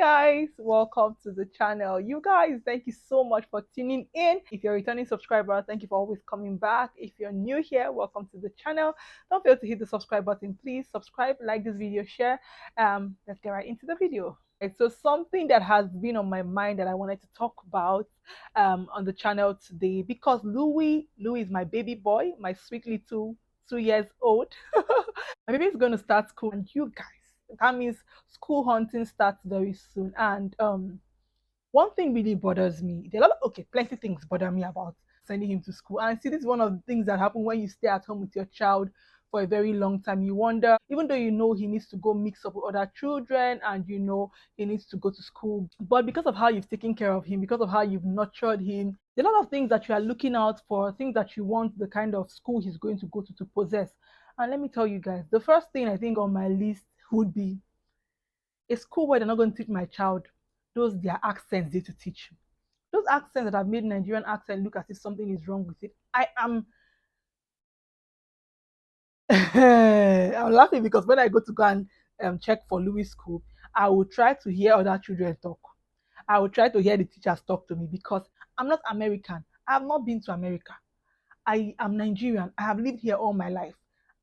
guys, welcome to the channel. You guys, thank you so much for tuning in. If you're a returning subscriber, thank you for always coming back. If you're new here, welcome to the channel. Don't fail to hit the subscribe button. Please subscribe, like this video, share. Let's get right into the video. Right, so something that has been on my mind that I wanted to talk about on the channel today, because Louis is my baby boy, my sweet little 2 years old. My baby is going to start school, and you guys, that means school hunting starts very soon. And one thing really bothers me. There are a lot of, okay, plenty things bother me about sending him to school. And see, this is one of the things that happen when you stay at home with your child for a very long time. You wonder, even though you know he needs to go mix up with other children and you know he needs to go to school, but because of how you've taken care of him, because of how you've nurtured him, there are a lot of things that you are looking out for, things that you want the kind of school he's going to go to possess. And let me tell you guys, the first thing I think on my list would be a school where they're not going to teach my child those their accents they to teach. Those accents that have made Nigerian accent look as if something is wrong with it. I am I'm laughing because when I go to go and check for Louis school, I will try to hear other children talk. I will try to hear the teachers talk to me because I'm not American. I have not been to America. I am Nigerian. I have lived here all my life.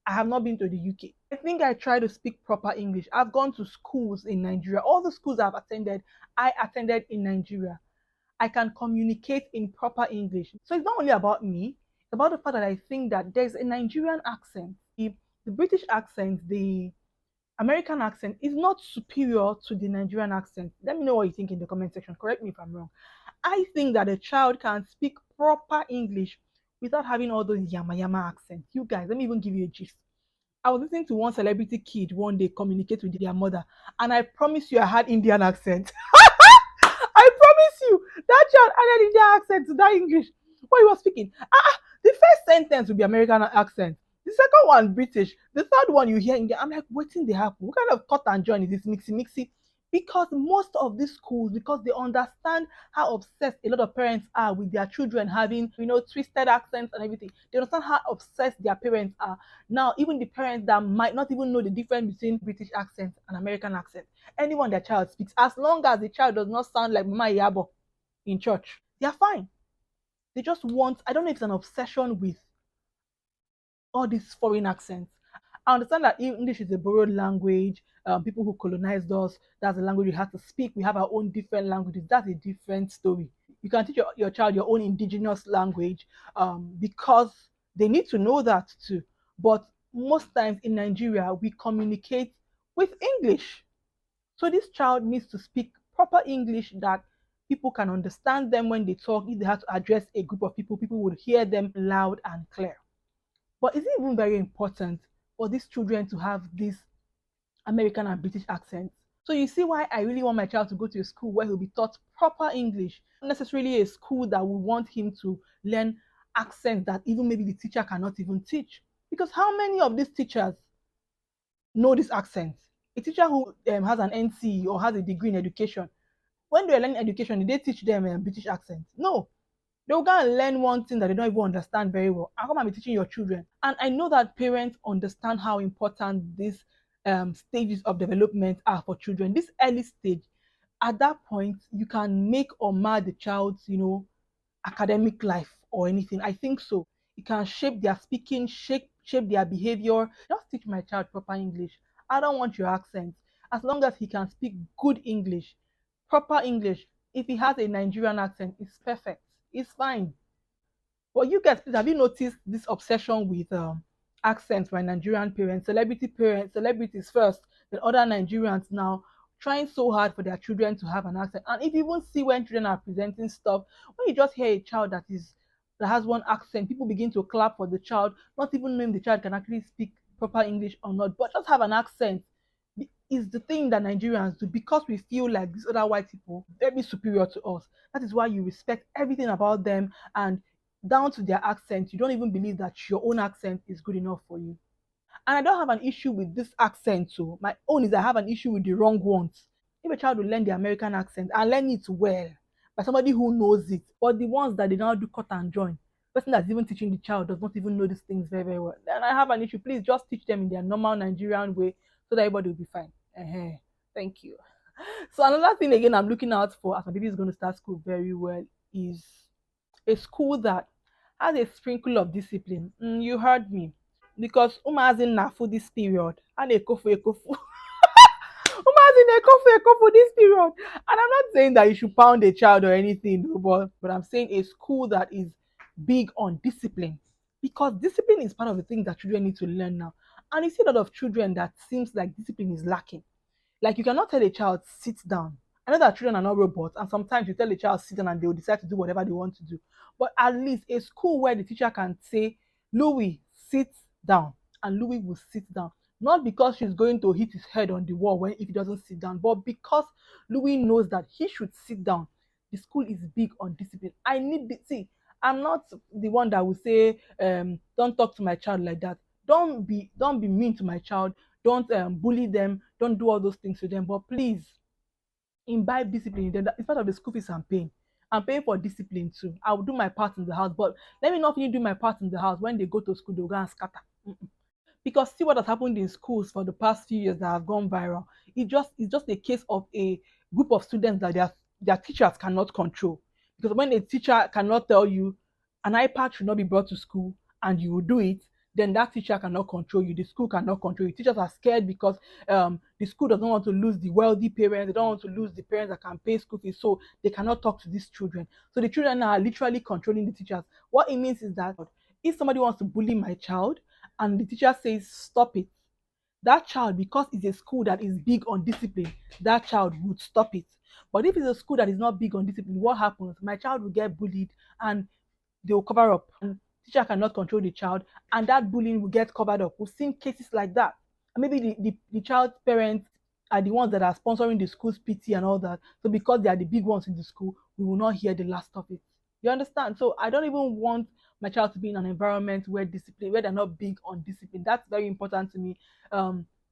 I have not been to the UK. I think I try to speak proper English. I've gone to schools in Nigeria. All the schools I've attended, I attended in Nigeria. I can communicate in proper English. So it's not only about me, it's about the fact that I think that there's a Nigerian accent. The British accent, the American accent is not superior to the Nigerian accent. Let me know what you think in the comment section. Correct me if I'm wrong. I think that a child can speak proper English without having all those yama yama accents. You guys, let me even give you a gist. I was listening to one celebrity kid one day communicate with their mother, and I promise you I had Indian accent. I promise you that child added Indian accent to that English what he was speaking. The first sentence will be American accent. The second one British. The third one you hear Indian. I'm like, waiting they happen. What kind of cut and join is this mixy mixy? Because most of these schools, because they understand how obsessed a lot of parents are with their children having, twisted accents and everything. They understand how obsessed their parents are. Now, even the parents that might not even know the difference between British accent and American accent, anyone their child speaks, as long as the child does not sound like Mama Yabo in church, they are fine. They just want, I don't know if it's an obsession with all these foreign accents. I understand that English is a borrowed language. People who colonized us, that's the language we have to speak. We have our own different languages. That's a different story. You can teach your child your own indigenous language because they need to know that too. But most times in Nigeria, we communicate with English. So this child needs to speak proper English that people can understand them when they talk. If they have to address a group of people, people would hear them loud and clear. But is it even very important for these children to have this American and British accents? So you see why I really want my child to go to a school where he'll be taught proper English, not necessarily a school that will want him to learn accents that even maybe the teacher cannot even teach. Because how many of these teachers know this accent? A teacher who has an NC or has a degree in education, when they're learning education, did they teach them British accent? No. They'll go and learn one thing that they don't even understand very well. How come I'm teaching your children? And I know that parents understand how important these stages of development are for children. This early stage, at that point, you can make or mar the child's, academic life or anything. I think so. It can shape their speaking, shape their behavior. Just teach my child proper English. I don't want your accent. As long as he can speak good English, proper English. If he has a Nigerian accent, it's perfect. It's fine. But you guys, please, have you noticed this obsession with accents by Nigerian parents, celebrities first, then other Nigerians now trying so hard for their children to have an accent. And if you even see when children are presenting stuff, when you just hear a child that has one accent, people begin to clap for the child, not even knowing the child can actually speak proper English or not, but just have an accent is the thing that Nigerians do because we feel like these other white people very superior to us. That is why you respect everything about them and down to their accent. You don't even believe that your own accent is good enough for you. And I don't have an issue with this accent too. My own is I have an issue with the wrong ones. If a child will learn the American accent and learn it well by somebody who knows it, but the ones that they now do cut and join, the person that's even teaching the child does not even know these things very, very well, then I have an issue. Please just teach them in their normal Nigerian way so that everybody will be fine. Thank you. So another thing again I'm looking out for as my baby is going to start school very well is a school that has a sprinkle of discipline. You heard me. Because umazin na for this period and ekofu umazin ekofu this period. And I'm not saying that you should pound a child or anything, no, but I'm saying a school that is big on discipline. Because discipline is part of the things that children need to learn now. And you see a lot of children that seems like discipline is lacking. Like you cannot tell a child sit down. I know that children are not robots, and sometimes you tell a child sit down and they will decide to do whatever they want to do. But at least a school where the teacher can say, Louis, sit down, and Louis will sit down. Not because she's going to hit his head on the wall when if he doesn't sit down, but because Louis knows that he should sit down. The school is big on discipline. I need the see. I'm not the one that will say, don't talk to my child like that. Don't be mean to my child. Don't bully them. Don't do all those things to them. But please imbibe discipline. Then it's part of the school fees I'm paying. I'm paying for discipline too. I will do my part in the house, but let me not finish do my part in the house. When they go to school, they'll go and scatter. Because see what has happened in schools for the past few years that have gone viral. It's just a case of a group of students that their teachers cannot control. Because when a teacher cannot tell you an iPad should not be brought to school and you will do it, then that teacher cannot control you. The school cannot control you. Teachers are scared because the school doesn't want to lose the wealthy parents. They don't want to lose the parents that can pay school fees, so they cannot talk to these children. So the children are literally controlling the teachers. What it means is that if somebody wants to bully my child, and the teacher says stop it, that child, because it's a school that is big on discipline, that child would stop it. But if it's a school that is not big on discipline, what happens? My child will get bullied and they will cover up, and teacher cannot control the child, and that bullying will get covered up. We've seen cases like that. And maybe the child's parents are the ones that are sponsoring the school's PT and all that. So because they are the big ones in the school, we will not hear the last of it. You understand? So I don't even want my child to be in an environment where they're not big on discipline. That's very important to me.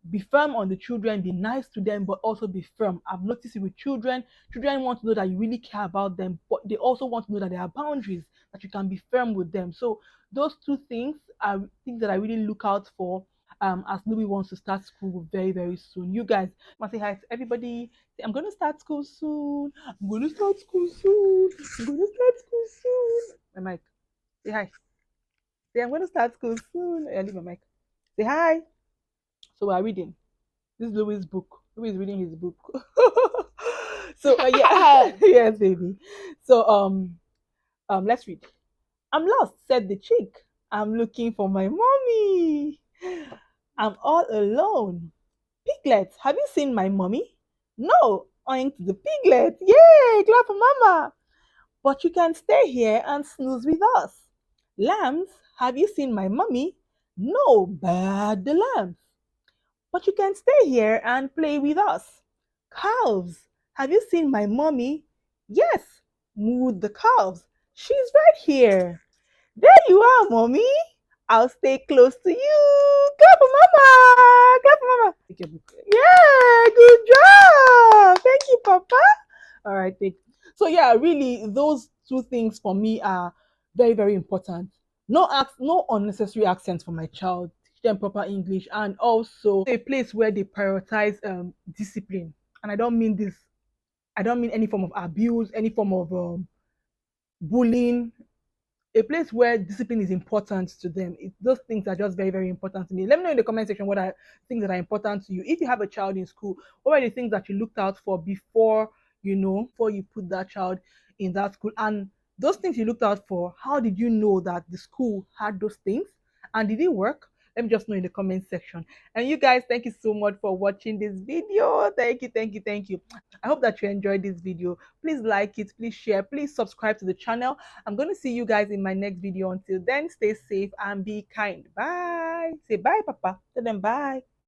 Be firm on the children, be nice to them, but also be firm. I've noticed it with children. Children want to know that you really care about them, but they also want to know that there are boundaries, that you can be firm with them. So those two things are things that I really look out for as Louis wants to start school very, very soon. You guys must say hi to everybody. Say, I'm going to start school soon. I'm going to start school soon. I'm going to start school soon. My mic. Say hi. Say, I'm going to start school soon. I leave my mic. Say hi. So we're reading. This is Louis' book. Louis is reading his book. So yeah, yes, baby. So let's read. I'm lost, said the chick. I'm looking for my mommy. I'm all alone. Piglet, have you seen my mommy? No, oink to the piglet. Yay, clap for mama. But you can stay here and snooze with us. Lambs, have you seen my mommy? No, bad the lambs. But you can stay here and play with us. Calves, have you seen my mommy? Yes, mooed the calves. She's right here. There you are, mommy. I'll stay close to you. Clap for mama. Clap for mama. Take your book. Yeah, good job. Thank you, Papa. All right, thank you. So yeah, really, those two things for me are very, very important. No unnecessary accents for my child. Teach them proper English, and also a place where they prioritize discipline. And I don't mean this. I don't mean any form of abuse, any form of bullying, a place where discipline is important to them. Those things are just very, very important to me. Let me know in the comment section what are things that are important to you. If you have a child in school, what are the things that you looked out for before you put that child in that school? And those things you looked out for, how did you know that the school had those things? And did it work? Let me just know in the comment section. And you guys, thank you so much for watching this video. Thank you, thank you, thank you. I hope that you enjoyed this video. Please like it, please share, please subscribe to the channel. I'm going to see you guys in my next video. Until then, stay safe and be kind. Bye. Say bye, Papa. Tell them bye.